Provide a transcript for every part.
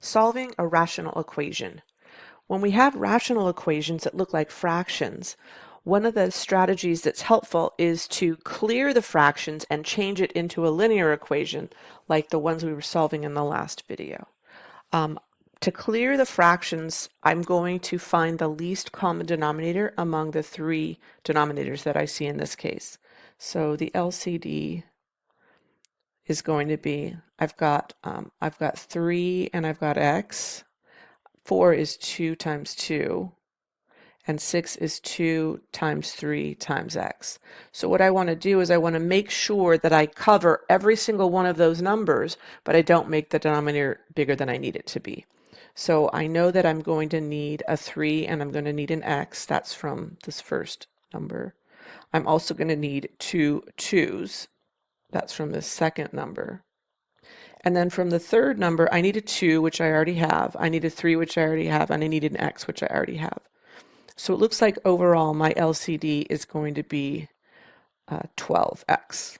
Solving a rational equation. When we have rational equations that look like fractions, one of the strategies that's helpful is to clear the fractions and change it into a linear equation like the ones we were solving in the last video. To clear the fractions, I'm going to find the least common denominator among the three denominators that I see in this case. So the LCD is going to be, I've got 3 and I've got x. 4 is 2 times 2, and 6 is 2 times 3 times x. So what I want to do is I want to make sure that I cover every single one of those numbers, but I don't make the denominator bigger than I need it to be. So I know that I'm going to need a 3 and I'm going to need an x. That's from this first number. I'm also going to need 2 2's. That's from the second number. And then from the third number, I need a 2, which I already have. I need a 3, which I already have. And I need an x, which I already have. So it looks like overall my LCD is going to be 12x.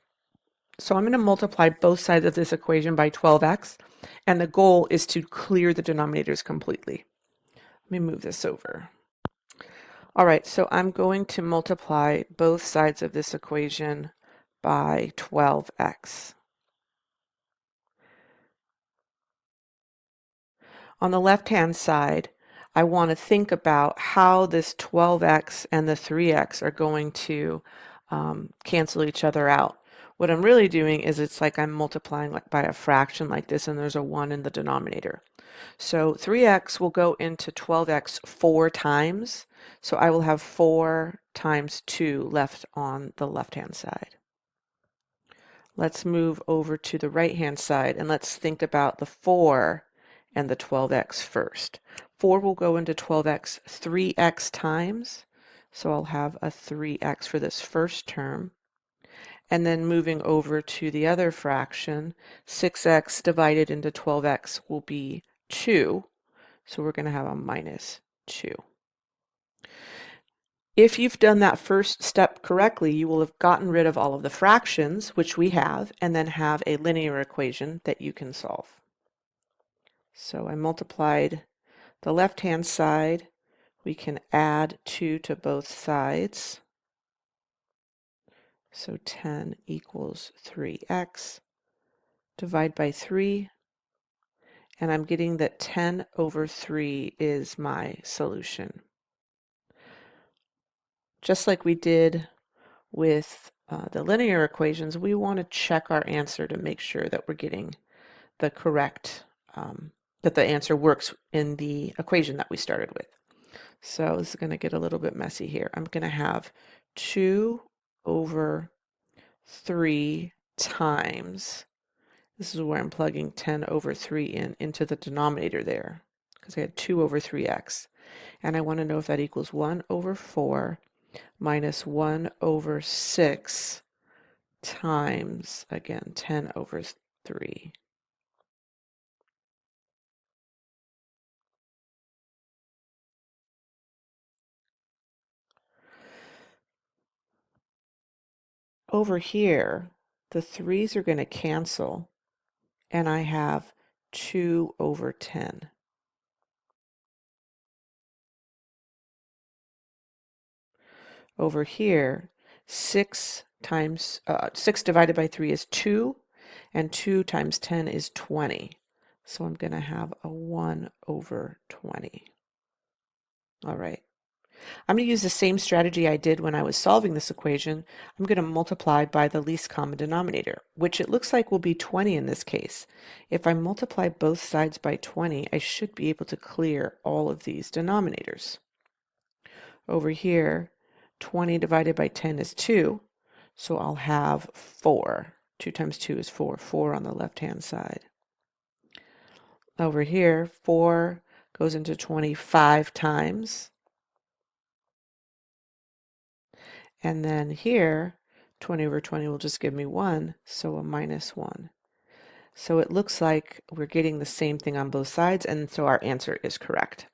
So I'm going to multiply both sides of this equation by 12x. And the goal is to clear the denominators completely. Let me move this over. All right, so I'm going to multiply both sides of this equation by 12x. On the left-hand side, I want to think about how this 12x and the 3x are going to cancel each other out. What I'm really doing is it's like I'm multiplying by a fraction like this, and there's a 1 in the denominator. So 3x will go into 12x 4 times, so I will have 4 times 2 left on the left-hand side. Let's move over to the right-hand side, and let's think about the 4 and the 12x first. 4 will go into 12x 3x times, so I'll have a 3x for this first term. And then moving over to the other fraction, 6x divided into 12x will be 2, so we're going to have a minus 2. If you've done that first step correctly, you will have gotten rid of all of the fractions, which we have, and then have a linear equation that you can solve. So I multiplied the left-hand side. We can add 2 to both sides. So 10 equals 3x. Divide by 3. And I'm getting that 10 over 3 is my solution. Just like we did with the linear equations, we want to check our answer to make sure that we're getting the correct, that the answer works in the equation that we started with. So this is going to get a little bit messy here. I'm going to have 2 over 3 times, this is where I'm plugging 10 over 3 into the denominator there, because I had 2 over 3x. And I want to know if that equals 1 over 4 minus 1 over 6 times, again, 10 over 3. Over here, the 3's are going to cancel, and I have 2 over 10. Over here, 6 divided by 3 is 2, and 2 times 10 is 20. So I'm going to have a 1 over 20. All right. I'm going to use the same strategy I did when I was solving this equation. I'm going to multiply by the least common denominator, which it looks like will be 20 in this case. If I multiply both sides by 20, I should be able to clear all of these denominators. Over here, 20 divided by 10 is 2, so I'll have 4. 2 times 2 is 4. 4 on the left-hand side. Over here, 4 goes into 25 times. And then here, 20 over 20 will just give me 1, so a minus 1. So it looks like we're getting the same thing on both sides, and so our answer is correct.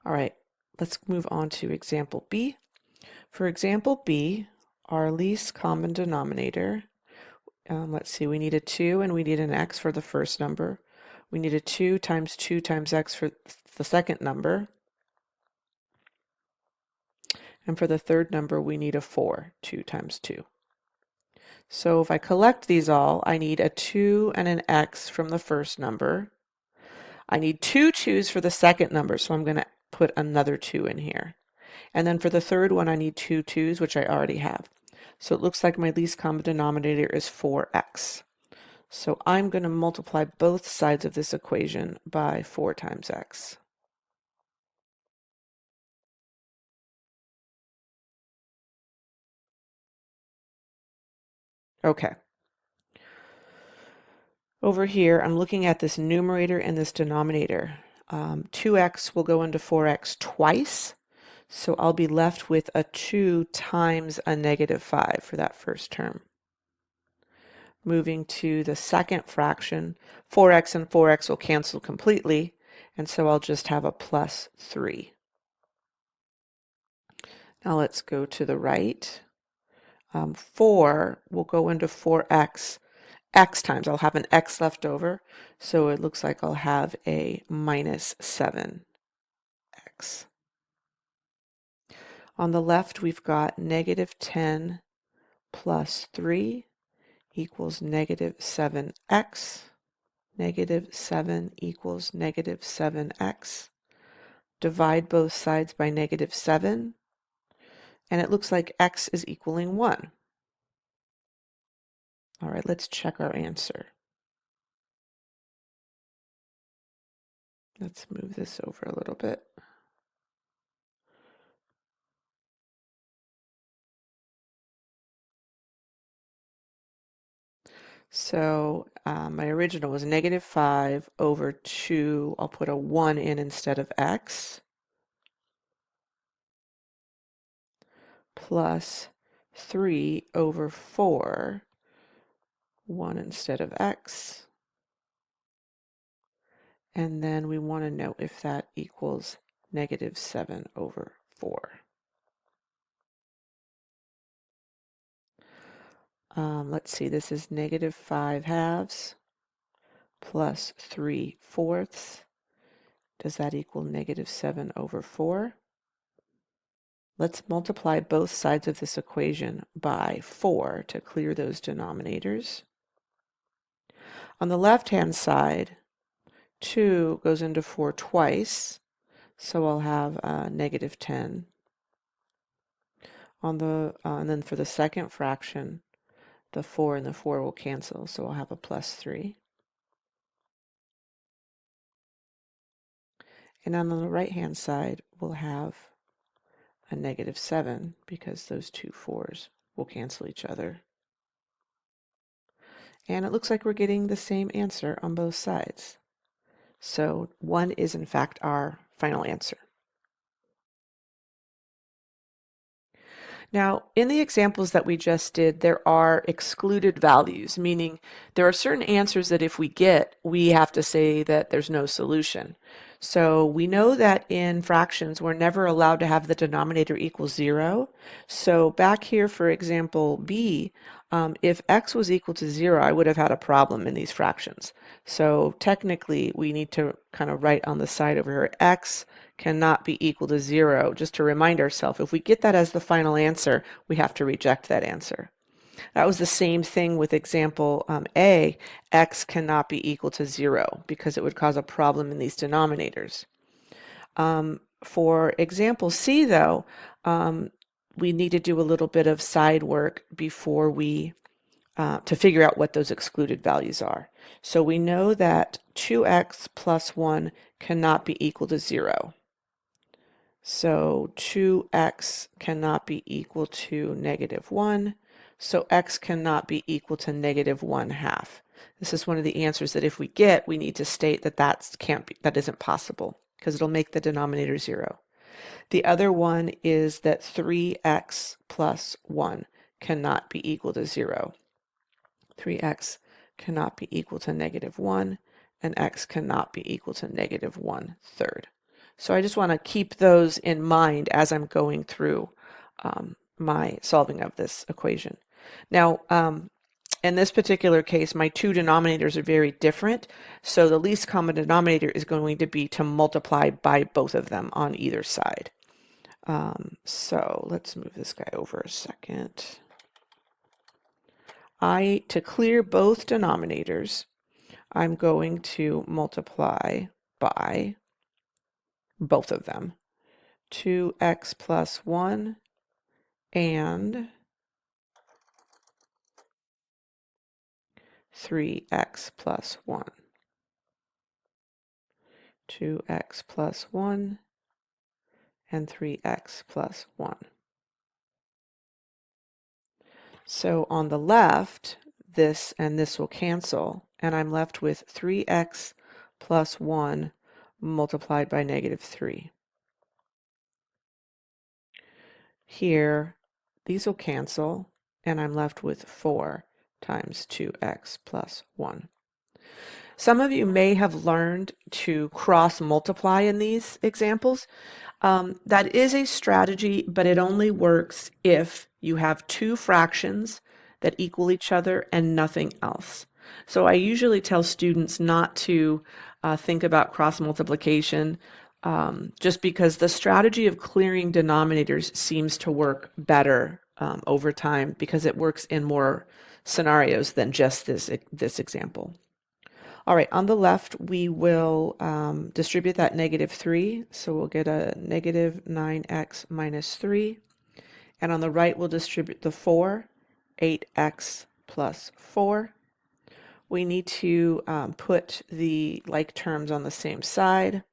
All right, let's move on to example B. For example B, our least common denominator, let's see, we need a 2 and we need an x for the first number. We need a 2 times 2 times x for the second number. And for the third number, we need a 4, 2 times 2. So if I collect these all, I need a 2 and an x from the first number. I need 2 2's for the second number, so I'm going to put another 2 in here. And then for the third one, I need 2 2's, which I already have. So it looks like my least common denominator is 4x. So I'm going to multiply both sides of this equation by 4 times x. Okay. Over here, I'm looking at this numerator and this denominator. 2x will go into 4x twice, so I'll be left with a 2 times a negative 5 for that first term. Moving to the second fraction, 4x and 4x will cancel completely, and so I'll just have a plus 3. Now let's go to the right. 4 will go into 4x x times. I'll have an x left over, so it looks like I'll have a minus 7x. On the left, we've got negative 10 plus 3 equals negative 7x. Negative 7 equals negative 7x. Divide both sides by negative 7, and it looks like x is equaling 1. All right, let's check our answer. Let's move this over a little bit. So my original was negative 5 over 2. I'll put a 1 in instead of x, plus 3 over 4, 1 instead of x. And then we want to know if that equals negative 7 over 4. Let's see, this is negative 5 halves plus 3 fourths. Does that equal negative 7 over 4? Let's multiply both sides of this equation by 4 to clear those denominators. On the left-hand side, 2 goes into 4 twice, so I'll have negative 10. And then for the second fraction, the 4 and the 4 will cancel, so I'll have a plus 3. And on the right-hand side, we'll have a negative 7 because those two 4's will cancel each other. And it looks like we're getting the same answer on both sides. So 1 is in fact our final answer. Now, in the examples that we just did, there are excluded values, meaning there are certain answers that if we get, we have to say that there's no solution. So we know that in fractions, we're never allowed to have the denominator equal 0. So back here, for example, B, if x was equal to 0, I would have had a problem in these fractions. So technically, we need to kind of write on the side over here, x cannot be equal to 0, just to remind ourselves, if we get that as the final answer, we have to reject that answer. That was the same thing with example A, x cannot be equal to 0 because it would cause a problem in these denominators. For example C though, we need to do a little bit of side work before we to figure out what those excluded values are. So we know that 2x plus 1 cannot be equal to 0. So 2x cannot be equal to negative 1. So x cannot be equal to negative 1/2. This is one of the answers that if we get, we need to state that that isn't possible because it'll make the denominator 0. The other one is that 3x plus 1 cannot be equal to 0. 3x cannot be equal to negative 1, and x cannot be equal to negative 1/3. So I just want to keep those in mind as I'm going through my solving of this equation. Now, in this particular case, my two denominators are very different, so the least common denominator is going to be to multiply by both of them on either side. So let's move this guy over a second. To clear both denominators, I'm going to multiply by both of them. 2x plus 1 and 3x plus 1. 2x plus 1 and 3x plus 1. So on the left, this and this will cancel, and I'm left with 3x plus 1 multiplied by negative 3. Here, these will cancel, and I'm left with 4 times 2x plus 1. Some of you may have learned to cross multiply in these examples. That is a strategy, but it only works if you have two fractions that equal each other and nothing else. So I usually tell students not to think about cross multiplication just because the strategy of clearing denominators seems to work better over time because it works in more scenarios than just this example. All right, on the left, we will distribute that negative 3. So we'll get a negative 9x minus 3. And on the right, we'll distribute the 4, 8x plus 4. We need to put the like terms on the same side.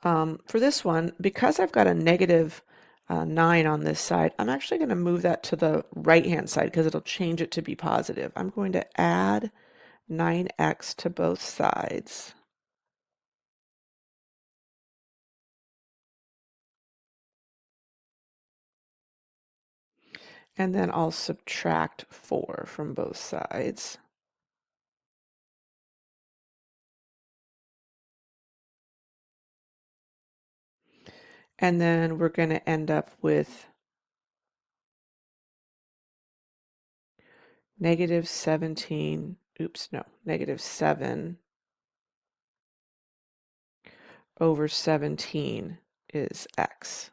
For this one, because I've got a negative 9 on this side, I'm actually going to move that to the right-hand side because it'll change it to be positive. I'm going to add 9x to both sides. And then I'll subtract 4 from both sides. And then we're going to end up with negative 17, negative 7 over 17 is x.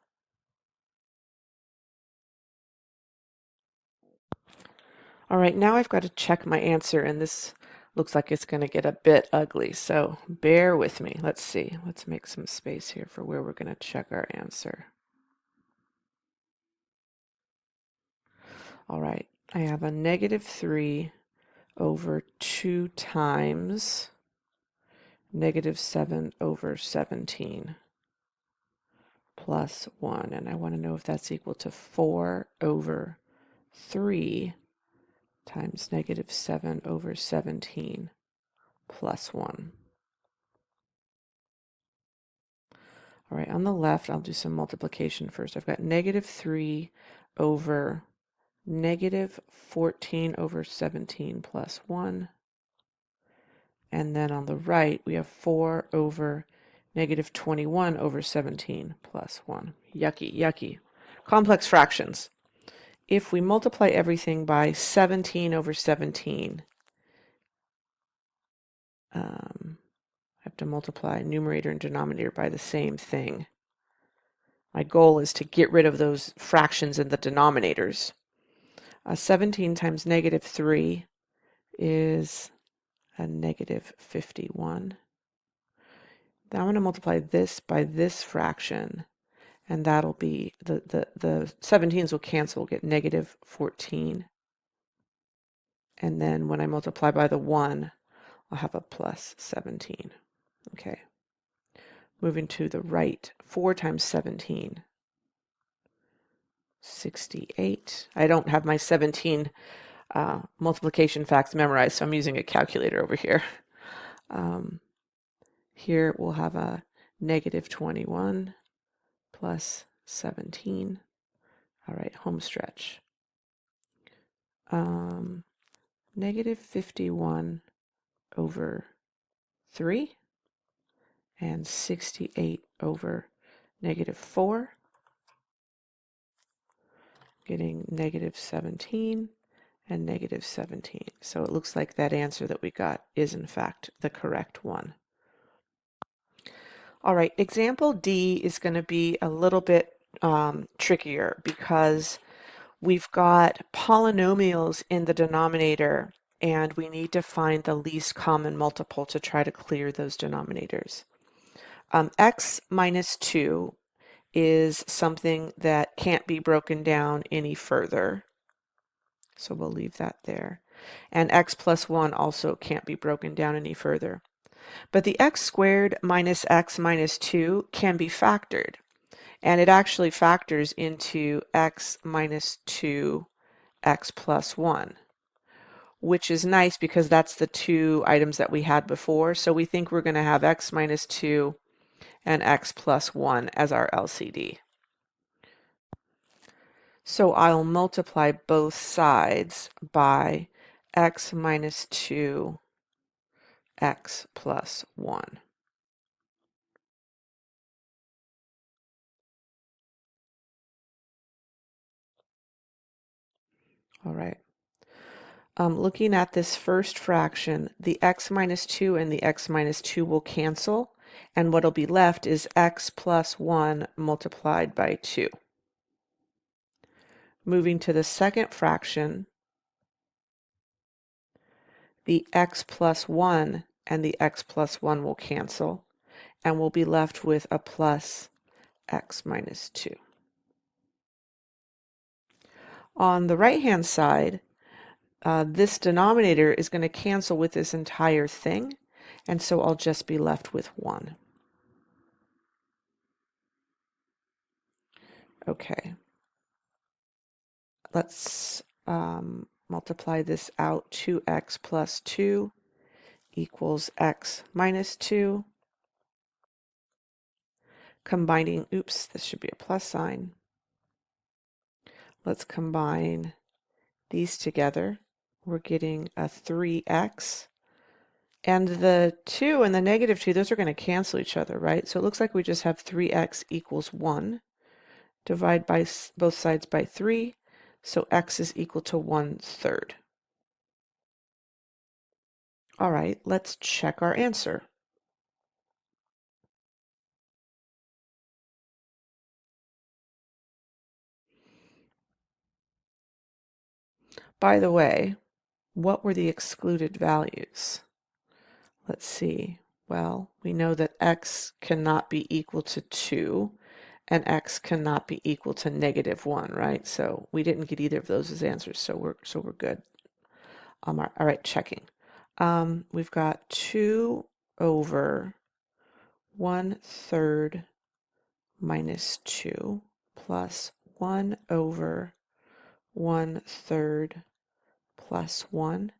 All right, now I've got to check my answer, and this looks like it's going to get a bit ugly, so bear with me. Let's see. Let's make some space here for where we're going to check our answer. All right, I have a negative 3 over 2 times negative 7 over 17 plus 1, and I want to know if that's equal to 4 over 3 times negative 7 over 17 plus 1. All right, on the left, I'll do some multiplication first. I've got negative 3 over negative 14 over 17 plus 1. And then on the right, we have 4 over negative 21 over 17 plus 1. Yucky, yucky. Complex fractions. If we multiply everything by 17 over 17, I have to multiply numerator and denominator by the same thing. My goal is to get rid of those fractions in the denominators. 17 times negative 3 is a negative 51. Now I'm going to multiply this by this fraction, and that'll be, the 17s will cancel, we'll get negative 14. And then when I multiply by the 1, I'll have a plus 17. Okay. Moving to the right, 4 times 17, 68. I don't have my 17 multiplication facts memorized, so I'm using a calculator over here. Here we'll have a negative 21 plus 17. All right, home stretch. Negative 51 over 3 and 68 over negative 4. Getting negative 17 and negative 17. So it looks like that answer that we got is in fact the correct one. All right, example D is going to be a little bit trickier because we've got polynomials in the denominator and we need to find the least common multiple to try to clear those denominators. X minus 2 is something that can't be broken down any further. So we'll leave that there. And x plus 1 also can't be broken down any further. But the x squared minus x minus 2 can be factored. And it actually factors into x minus 2 x plus 1, which is nice because that's the two items that we had before. So we think we're going to have x minus 2 and x plus 1 as our LCD. So I'll multiply both sides by x minus 2 x plus 1. All right. Looking at this first fraction, the x minus 2 and the x minus 2 will cancel, and what'll be left is x plus 1 multiplied by 2. Moving to the second fraction, the x plus 1 and the x plus 1 will cancel, and we'll be left with a plus x minus 2. On the right-hand side, this denominator is going to cancel with this entire thing, and so I'll just be left with 1. Okay. Let's multiply this out. 2x plus 2 equals x minus 2. Combining, oops, this should be a plus sign. Let's combine these together. We're getting a 3x. And the 2 and the negative 2, those are going to cancel each other, right? So it looks like we just have 3x equals 1. Divide by both sides by 3. So x is equal to 1/3. All right, let's check our answer. By the way, what were the excluded values? Let's see. Well, we know that x cannot be equal to 2 and x cannot be equal to -1, right? So we didn't get either of those as answers, so we're good. All right, checking. We've got 2 over 1/3 minus 2 plus 1 over 1/3 plus 1.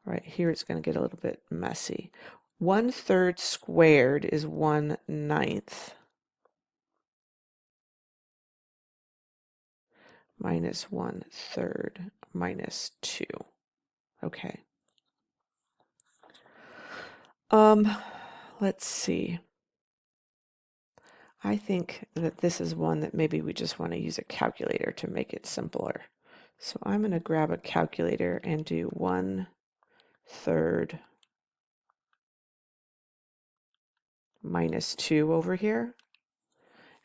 All right, here it's going to get a little bit messy. 1/3 squared is 1/9 minus 1/3 minus 2. Okay. Let's see. I think that this is one that maybe we just want to use a calculator to make it simpler. So I'm going to grab a calculator and do 1/3 minus 2 over here.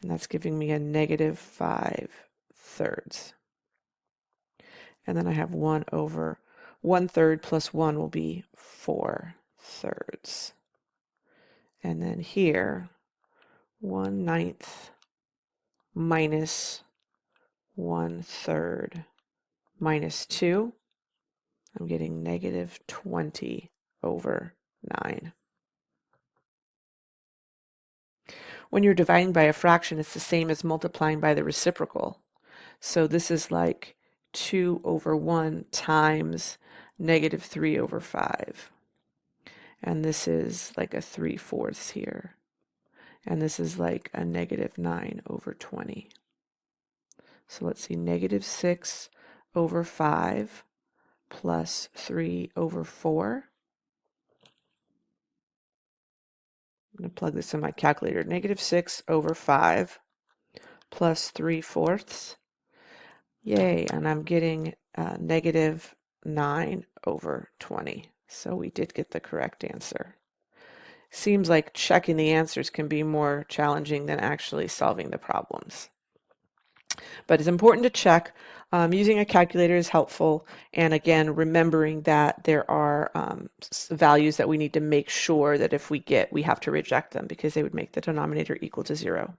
And that's giving me a -5/3. And then I have 1 over 1/3 plus 1 will be 4/3. And then here, 1/9 minus 1/3 minus 2, I'm getting -20/9. When you're dividing by a fraction, it's the same as multiplying by the reciprocal. So this is like 2 over 1 times -3/5. And this is like a 3/4 here. And this is like a -9/20. So let's see, -6/5 plus 3/4. I'm going to plug this in my calculator. -6/5 plus 3/4. Yay, and I'm getting negative 9 over 20. So we did get the correct answer. Seems like checking the answers can be more challenging than actually solving the problems. But it's important to check. Using a calculator is helpful. And again, remembering that there are values that we need to make sure that if we get, we have to reject them because they would make the denominator equal to 0.